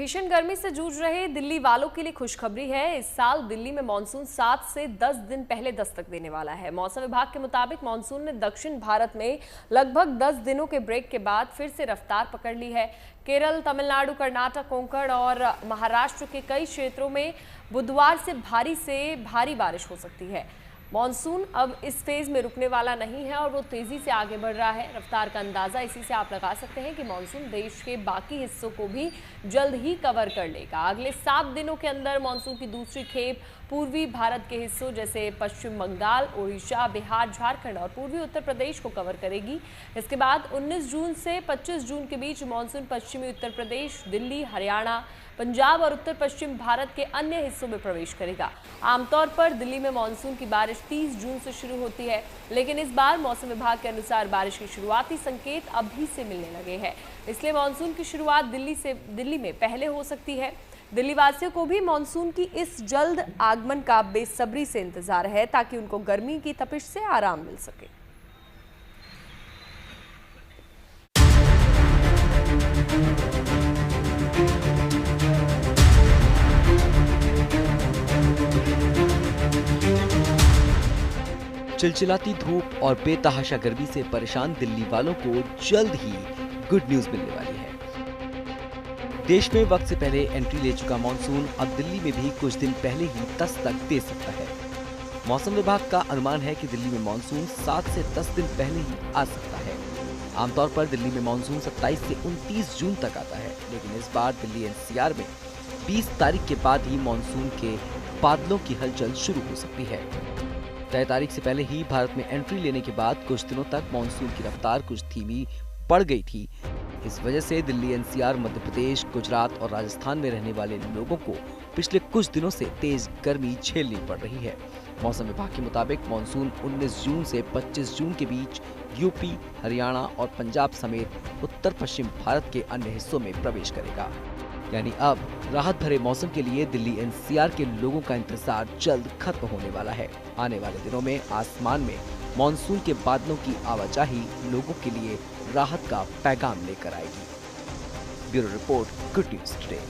भीषण गर्मी से जूझ रहे दिल्ली वालों के लिए खुशखबरी है। इस साल दिल्ली में मानसून 7 से 10 दिन पहले दस्तक देने वाला है। मौसम विभाग के मुताबिक मानसून ने दक्षिण भारत में लगभग 10 दिनों के ब्रेक के बाद फिर से रफ्तार पकड़ ली है। केरल, तमिलनाडु, कर्नाटक, कोंकण और महाराष्ट्र के कई क्षेत्रों में बुधवार से भारी बारिश हो सकती है। मॉनसून अब इस फेज में रुकने वाला नहीं है और वो तेजी से आगे बढ़ रहा है। रफ्तार का अंदाजा इसी से आप लगा सकते हैं कि मॉनसून देश के बाकी हिस्सों को भी जल्द ही कवर कर लेगा। अगले 7 दिनों के अंदर मॉनसून की दूसरी खेप पूर्वी भारत के हिस्सों जैसे पश्चिम बंगाल, ओडिशा, बिहार, झारखंड और पूर्वी उत्तर प्रदेश को कवर करेगी। इसके बाद 19 जून से 25 जून के बीच मॉनसून पश्चिमी उत्तर प्रदेश, दिल्ली, हरियाणा, पंजाब और उत्तर पश्चिम भारत के अन्य हिस्सों में प्रवेश करेगा। आमतौर पर दिल्ली में मानसून की बारिश 30 जून से शुरू होती है, लेकिन इस बार मौसम विभाग के अनुसार बारिश के शुरुआती संकेत अभी से मिलने लगे हैं। इसलिए मानसून की शुरुआत दिल्ली में पहले हो सकती है। दिल्ली वासियों को भी मानसून की इस जल्द आगमन का बेसब्री से इंतजार है ताकि उनको गर्मी की तपिश से आराम मिल सके। चिलचिलाती धूप और बेतहाशा गर्मी से परेशान दिल्ली वालों को जल्द ही गुड न्यूज मिलने वाली है। देश में वक्त से पहले एंट्री ले चुका मॉनसून अब दिल्ली में भी कुछ दिन पहले ही दस्तक दे सकता है। मौसम विभाग का अनुमान है कि दिल्ली में मॉनसून 7 से 10 दिन पहले ही आ सकता है। आमतौर पर दिल्ली में मॉनसून 27 से 29 जून तक आता है, लेकिन इस बार दिल्ली एनसीआर में 20 तारीख के बाद ही मॉनसून के बादलों की हलचल शुरू हो सकती है। तय तारीख से पहले ही भारत में एंट्री लेने के बाद कुछ दिनों तक मॉनसून की रफ्तार कुछ धीमी पड़ गई थी। इस वजह से दिल्ली एनसीआर, मध्य प्रदेश, गुजरात और राजस्थान में रहने वाले लोगों को पिछले कुछ दिनों से तेज गर्मी झेलनी पड़ रही है। मौसम विभाग के मुताबिक मॉनसून 19 जून से 25 जून के बीच यूपी, हरियाणा और पंजाब समेत उत्तर पश्चिम भारत के अन्य हिस्सों में प्रवेश करेगा। यानी अब राहत भरे मौसम के लिए दिल्ली एनसीआर के लोगों का इंतजार जल्द खत्म होने वाला है। आने वाले दिनों में आसमान में मॉनसून के बादलों की आवाजाही लोगों के लिए राहत का पैगाम लेकर आएगी। Bureau report, good news today.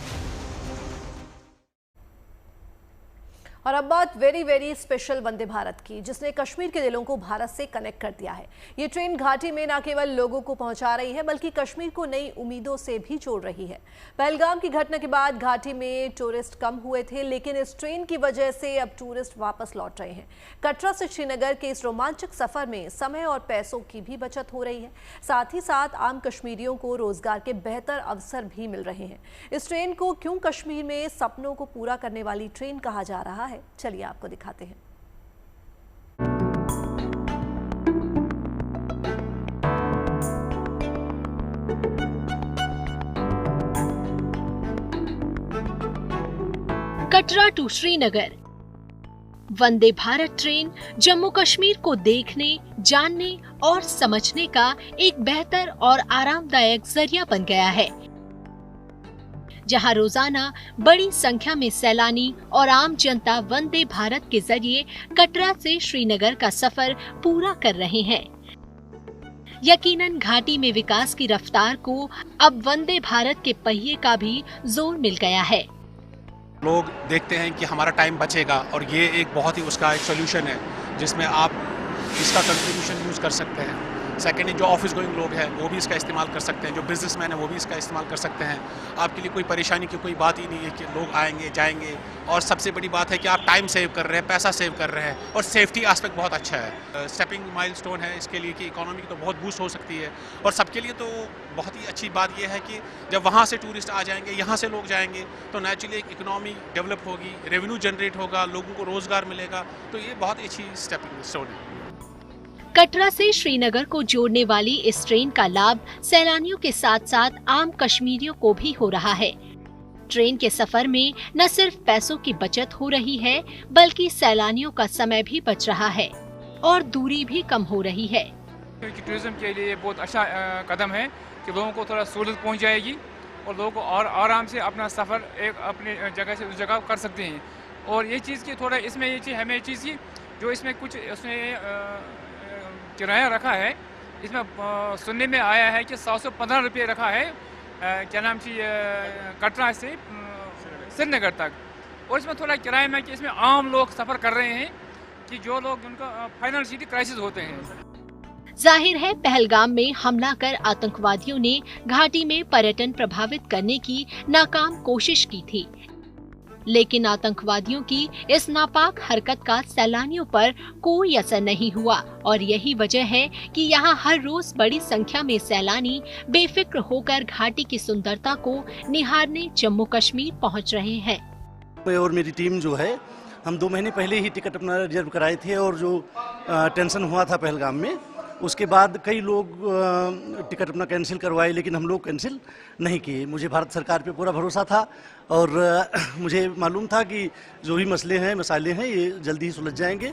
और अब बात वेरी स्पेशल वंदे भारत की, जिसने कश्मीर के दिलों को भारत से कनेक्ट कर दिया है। ये ट्रेन घाटी में न केवल लोगों को पहुंचा रही है बल्कि कश्मीर को नई उम्मीदों से भी जोड़ रही है। पहलगाम की घटना के बाद घाटी में टूरिस्ट कम हुए थे, लेकिन इस ट्रेन की वजह से अब टूरिस्ट वापस लौट रहे हैं। कटरा से श्रीनगर के इस रोमांचक सफर में समय और पैसों की भी बचत हो रही है। साथ ही साथ आम कश्मीरियों को रोजगार के बेहतर अवसर भी मिल रहे हैं। इस ट्रेन को क्यों कश्मीर में सपनों को पूरा करने वाली ट्रेन कहा जा रहा है, चलिए आपको दिखाते हैं। कटरा टू श्रीनगर वंदे भारत ट्रेन जम्मू कश्मीर को देखने, जानने और समझने का एक बेहतर और आरामदायक जरिया बन गया है, जहां रोजाना बड़ी संख्या में सैलानी और आम जनता वंदे भारत के जरिए कटरा से श्रीनगर का सफर पूरा कर रहे हैं। यकीनन घाटी में विकास की रफ्तार को अब वंदे भारत के पहिए का भी जोर मिल गया है। लोग देखते हैं कि हमारा टाइम बचेगा और ये एक बहुत ही उसका एक सोल्यूशन है जिसमें आप इसका कंट्रीब्यूशन यूज कर सकते हैं। सेकेंडली जो ऑफिस गोइंग लोग हैं वो भी इसका इस्तेमाल कर सकते हैं, जो बिजनेसमैन है वो भी इसका इस्तेमाल कर सकते हैं। आपके लिए कोई परेशानी की कोई बात ही नहीं है कि लोग आएंगे जाएंगे, और सबसे बड़ी बात है कि आप टाइम सेव कर रहे हैं, पैसा सेव कर रहे हैं, और सेफ्टी एस्पेक्ट बहुत अच्छा है। स्टेपिंग माइलस्टोन है इसके लिए कि इकोनॉमी की तो बहुत बूस्ट हो सकती है, और सबके लिए तो बहुत ही अच्छी बात यह है कि जब वहाँ से टूरिस्ट आ जाएंगे, यहाँ से लोग जाएंगे, तो नेचुरली एक इकोनॉमी डेवलप होगी, रेवेन्यू जनरेट होगा, लोगों को रोजगार मिलेगा। तो ये बहुत अच्छी स्टेपिंग स्टोन है। कटरा से श्रीनगर को जोड़ने वाली इस ट्रेन का लाभ सैलानियों के साथ साथ आम कश्मीरियों को भी हो रहा है। ट्रेन के सफर में न सिर्फ पैसों की बचत हो रही है बल्कि सैलानियों का समय भी बच रहा है और दूरी भी कम हो रही है। टूरिज्म के लिए बहुत अच्छा कदम है कि लोगों को थोड़ा सहूलत पहुंच जाएगी और लोगों को और आराम से अपना सफर एक अपने जगह से उस जगह कर सकते हैं। और ये चीज़ की थोड़ा इसमें ये चीज़ हमें चीज़ की जो इसमें कुछ उसमें किराया रखा है, इसमें सुनने में आया है कि 715 रुपये रखा है क्या नाम से कटरा से श्रीनगर तक, और इसमें थोड़ा क्राइम है कि इसमें आम लोग सफ़र कर रहे हैं कि जो लोग उनका फाइनेंशियली क्राइसिस होते हैं। जाहिर है पहलगाम में हमला कर आतंकवादियों ने घाटी में पर्यटन प्रभावित करने की नाकाम कोशिश की थी, लेकिन आतंकवादियों की इस नापाक हरकत का सैलानियों पर कोई असर नहीं हुआ और यही वजह है कि यहाँ हर रोज बड़ी संख्या में सैलानी बेफिक्र होकर घाटी की सुंदरता को निहारने जम्मू कश्मीर पहुँच रहे हैं। और मेरी टीम जो है, हम 2 महीने पहले ही टिकट अपना रिजर्व कराए थे और जो टेंशन हुआ था पहलगाम में, उसके बाद कई लोग टिकट अपना कैंसिल करवाए, लेकिन हम लोग कैंसिल नहीं किए। मुझे भारत सरकार पे पूरा भरोसा था और मुझे मालूम था कि जो भी मसाले हैं ये जल्दी ही सुलझ जाएंगे।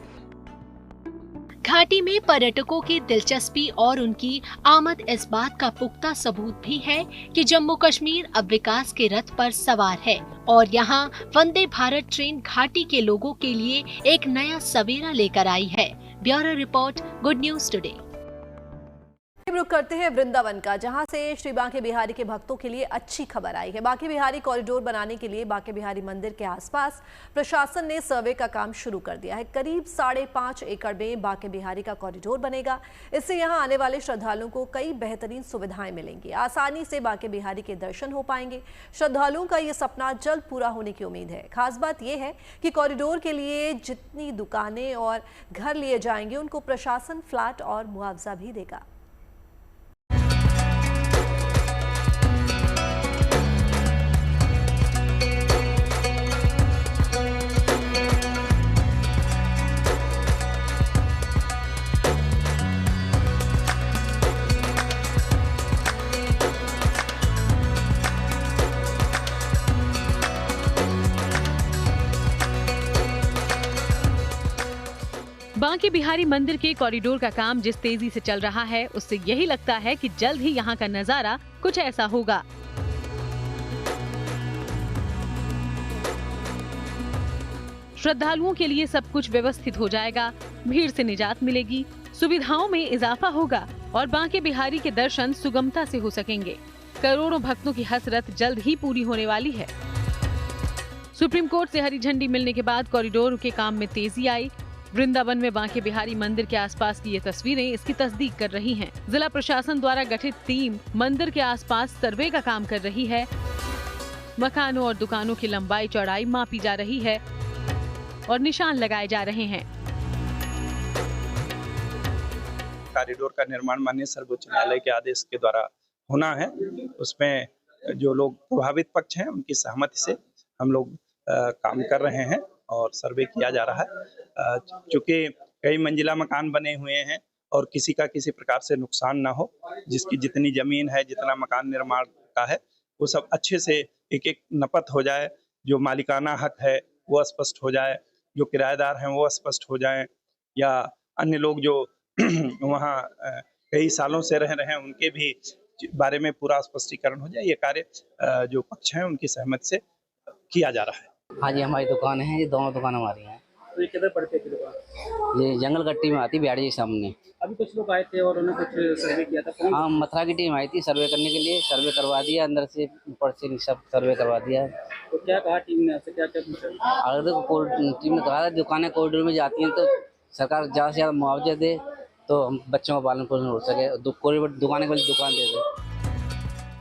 घाटी में पर्यटकों की दिलचस्पी और उनकी आमद इस बात का पुख्ता सबूत भी है कि जम्मू कश्मीर अब विकास के रथ पर सवार है और यहाँ वंदे भारत ट्रेन घाटी के लोगों के लिए एक नया सवेरा लेकर आई है। Bureau report, good news today. रुक करते हैं वृंदावन का, जहां से श्री बांके बिहारी के भक्तों के लिए अच्छी खबर आई है। बांके बिहारी कॉरिडोर बनाने के लिए बांके बिहारी मंदिर के आसपास प्रशासन ने सर्वे का काम शुरू कर दिया है। करीब 5.5 एकड़ में बांके बिहारी का कॉरिडोर बनेगा। इससे यहां आने वाले श्रद्धालुओं को कई बेहतरीन सुविधाएं मिलेंगी। आसानी से बांके बिहारी के दर्शन हो पाएंगे। श्रद्धालुओं का ये सपना जल्द पूरा होने की उम्मीद है। खास बात यह है कि कॉरिडोर के लिए जितनी दुकानें और घर लिए जाएंगे उनको प्रशासन फ्लैट और मुआवजा भी देगा। बांके बिहारी मंदिर के कॉरिडोर का काम जिस तेजी से चल रहा है, उससे यही लगता है कि जल्द ही यहाँ का नजारा कुछ ऐसा होगा। श्रद्धालुओं के लिए सब कुछ व्यवस्थित हो जाएगा, भीड़ से निजात मिलेगी, सुविधाओं में इजाफा होगा और बांके बिहारी के दर्शन सुगमता से हो सकेंगे। करोड़ों भक्तों की हसरत जल्द ही पूरी होने वाली है। सुप्रीम कोर्ट से हरी झंडी मिलने के बाद कॉरिडोर के काम में तेजी आई। वृंदावन में बांके बिहारी मंदिर के आसपास की ये तस्वीरें इसकी तस्दीक कर रही हैं। जिला प्रशासन द्वारा गठित टीम मंदिर के आसपास सर्वे का काम कर रही है। मकानों और दुकानों की लंबाई चौड़ाई मापी जा रही है और निशान लगाए जा रहे हैं। कॉरिडोर का निर्माण माननीय सर्वोच्च न्यायालय के आदेश के द्वारा होना है। उसमें जो लोग प्रभावित पक्ष हैं उनकी सहमति से हम लोग काम कर रहे हैं और सर्वे किया जा रहा है। चूंकि कई मंजिला मकान बने हुए हैं और किसी का किसी प्रकार से नुकसान ना हो, जिसकी जितनी जमीन है, जितना मकान निर्माण का है, वो सब अच्छे से एक एक नपत हो जाए। जो मालिकाना हक है वो स्पष्ट हो जाए, जो किराएदार हैं वो स्पष्ट हो जाएं, या अन्य लोग जो वहाँ कई सालों से रह रहे हैं उनके भी बारे में पूरा स्पष्टीकरण हो जाए। ये कार्य जो पक्ष हैं उनकी सहमति से किया जा रहा है। हाँ जी, हमारी दुकान है, ये दोनों दुकान हमारी हैं। तो ये किधर पड़ती है दुकान? ये जंगल गट्टी में आती, बिहाड़ी जी सामने। अभी कुछ लोग आए थे और उन्होंने कुछ सर्वे किया था। हाँ, मथुरा की टीम आई थी सर्वे करने के लिए, सर्वे करवा दिया, अंदर से ऊपर से सब सर्वे करवा दिया। तो क्या कहा टीम ने आपसे, क्या क्या पूछा? अगर टीम ने कहा दुकानें कॉरिडोर में जाती हैं तो सरकार ज़्यादा से ज़्यादा मुआवजा दे तो हम बच्चों का पालन पोषण हो सके, दुकानें को दुकान दे दे।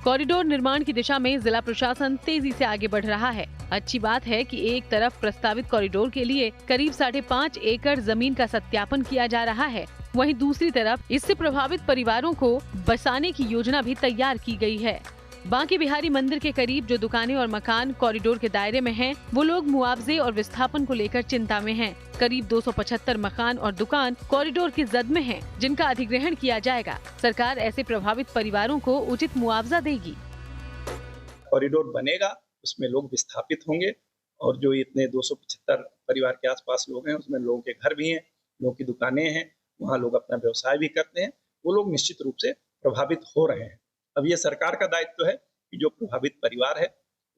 कॉरिडोर निर्माण की दिशा में जिला प्रशासन तेजी से आगे बढ़ रहा है। अच्छी बात है कि एक तरफ प्रस्तावित कॉरिडोर के लिए करीब 5.5 एकड़ जमीन का सत्यापन किया जा रहा है, वहीं दूसरी तरफ इससे प्रभावित परिवारों को बसाने की योजना भी तैयार की गई है। बांके बिहारी मंदिर के करीब जो दुकानें और मकान कॉरिडोर के दायरे में हैं, वो लोग मुआवजे और विस्थापन को लेकर चिंता में हैं। करीब 275 मकान और दुकान कॉरिडोर की जद में हैं, जिनका अधिग्रहण किया जाएगा। सरकार ऐसे प्रभावित परिवारों को उचित मुआवजा देगी। कॉरिडोर बनेगा, उसमें लोग विस्थापित होंगे और जो इतने 275 परिवार के आसपास लोग हैं उसमें लोगों के घर भी हैं, लोगों की दुकानें हैं, वहाँ लोग अपना व्यवसाय भी करते हैं। वो लोग निश्चित रूप से प्रभावित हो रहे हैं। अब ये सरकार का दायित्व है कि जो प्रभावित परिवार है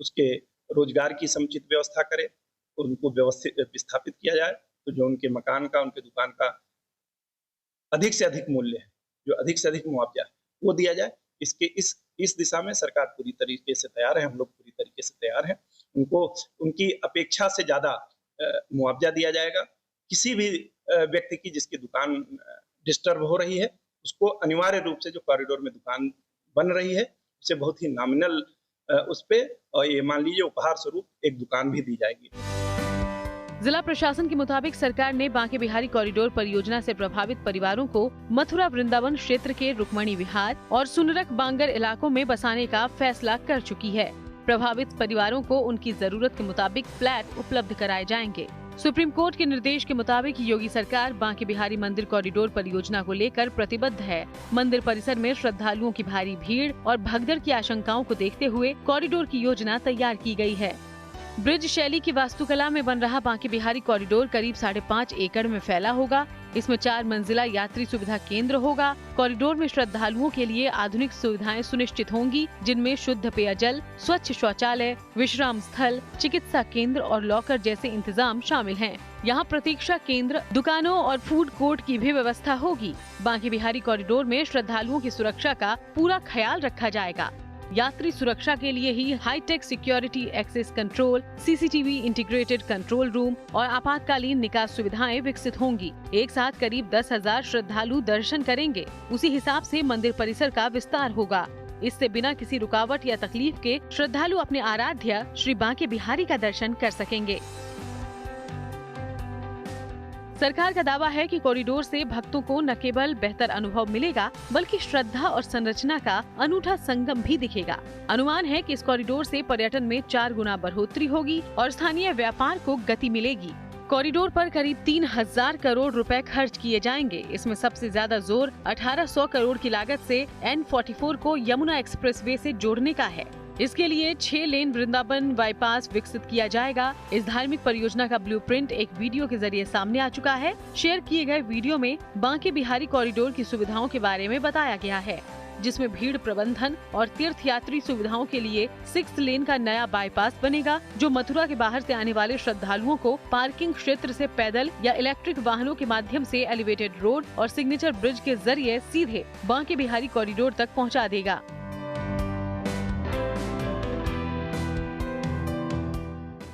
उसके रोजगार की समुचित व्यवस्था करे, उनको व्यवस्थित विस्थापित किया जाए, तो जो उनके मकान का, उनके दुकान का अधिक से अधिक मूल्य है, जो अधिक से अधिक मुआवजा है वो दिया जाए। इस दिशा में सरकार पूरी तरीके से तैयार है, हम लोग पूरी तरीके से तैयार हैं। उनको उनकी अपेक्षा से ज्यादा मुआवजा दिया जाएगा। किसी भी व्यक्ति की जिसकी दुकान डिस्टर्ब हो रही है उसको अनिवार्य रूप से जो कॉरिडोर में दुकान बन रही है उसे बहुत ही नॉमिनल उस पे और ये मान लीजिए उपहार स्वरूप एक दुकान भी दी जाएगी। जिला प्रशासन के मुताबिक सरकार ने बांके बिहारी कॉरिडोर परियोजना से प्रभावित परिवारों को मथुरा वृंदावन क्षेत्र के रुक्मणी विहार और सुनरक बांगर इलाकों में बसाने का फैसला कर चुकी है। प्रभावित परिवारों को उनकी जरूरत के मुताबिक फ्लैट उपलब्ध कराए जाएंगे। सुप्रीम कोर्ट के निर्देश के मुताबिक योगी सरकार बांके बिहारी मंदिर कॉरिडोर परियोजना को लेकर प्रतिबद्ध है। मंदिर परिसर में श्रद्धालुओं की भारी भीड़ और भगदड़ की आशंकाओं को देखते हुए कॉरिडोर की योजना तैयार की गई है। ब्रिज शैली की वास्तुकला में बन रहा बांके बिहारी कॉरिडोर करीब 5.5 एकड़ में फैला होगा। इसमें 4 मंजिला यात्री सुविधा केंद्र होगा। कॉरिडोर में श्रद्धालुओं के लिए आधुनिक सुविधाएं सुनिश्चित होंगी, जिनमें शुद्ध पेयजल, स्वच्छ शौचालय, विश्राम स्थल, चिकित्सा केंद्र और लॉकर जैसे इंतजाम शामिल हैं। यहाँ प्रतीक्षा केंद्र, दुकानों और फूड कोर्ट की भी व्यवस्था होगी। बांके बिहारी कॉरिडोर में श्रद्धालुओं की सुरक्षा का पूरा ख्याल रखा जाएगा। यात्री सुरक्षा के लिए ही hi tech security access control, CCTV integrated control room और आपातकालीन निकास सुविधाएं विकसित होंगी। एक साथ करीब 10,000 श्रद्धालु दर्शन करेंगे। उसी हिसाब से मंदिर परिसर का विस्तार होगा। इससे बिना किसी रुकावट या तकलीफ के श्रद्धालु अपने आराध्य श्री बांके बिहारी का दर्शन कर सकेंगे। सरकार का दावा है कि कॉरिडोर से भक्तों को न केवल बेहतर अनुभव मिलेगा बल्कि श्रद्धा और संरचना का अनूठा संगम भी दिखेगा। अनुमान है कि इस कॉरिडोर से पर्यटन में 4 गुना बढ़ोतरी होगी और स्थानीय व्यापार को गति मिलेगी। कॉरिडोर पर करीब 3,000 करोड़ रुपए खर्च किए जाएंगे। इसमें सबसे ज्यादा जोर 1,800 करोड़ की लागत से N44 को यमुना एक्सप्रेसवे से जोड़ने का है। इसके लिए 6 लेन वृंदावन बाईपास विकसित किया जाएगा। इस धार्मिक परियोजना का ब्लूप्रिंट एक वीडियो के जरिए सामने आ चुका है। शेयर किए गए वीडियो में बांके बिहारी कॉरिडोर की सुविधाओं के बारे में बताया गया है, जिसमें भीड़ प्रबंधन और तीर्थ यात्री सुविधाओं के लिए 6 लेन का नया बाईपास बनेगा, जो मथुरा के बाहर से आने वाले श्रद्धालुओं को पार्किंग क्षेत्र से पैदल या इलेक्ट्रिक वाहनों के माध्यम से एलिवेटेड रोड और सिग्नेचर ब्रिज के जरिए सीधे बांके बिहारी कॉरिडोर तक पहुँचा देगा।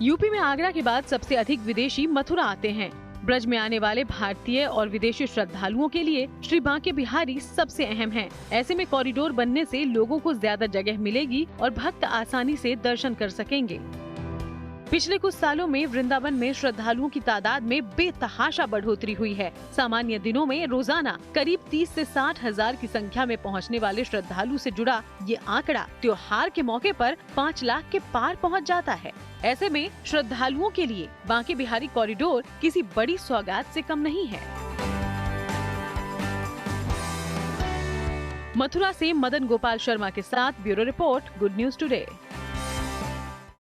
यूपी में आगरा के बाद सबसे अधिक विदेशी मथुरा आते हैं। ब्रज में आने वाले भारतीय और विदेशी श्रद्धालुओं के लिए श्री बांके बिहारी सबसे अहम है। ऐसे में कॉरिडोर बनने से लोगों को ज्यादा जगह मिलेगी और भक्त आसानी से दर्शन कर सकेंगे। पिछले कुछ सालों में वृंदावन में श्रद्धालुओं की तादाद में बेतहाशा बढ़ोतरी हुई है। सामान्य दिनों में रोजाना करीब 30 से 60 हजार की संख्या में पहुंचने वाले श्रद्धालु से जुड़ा ये आंकड़ा त्योहार के मौके पर 5 लाख के पार पहुंच जाता है। ऐसे में श्रद्धालुओं के लिए बांके बिहारी कॉरिडोर किसी बड़ी सौगात से कम नहीं है। मथुरा से मदन गोपाल शर्मा के साथ bureau report, good news today.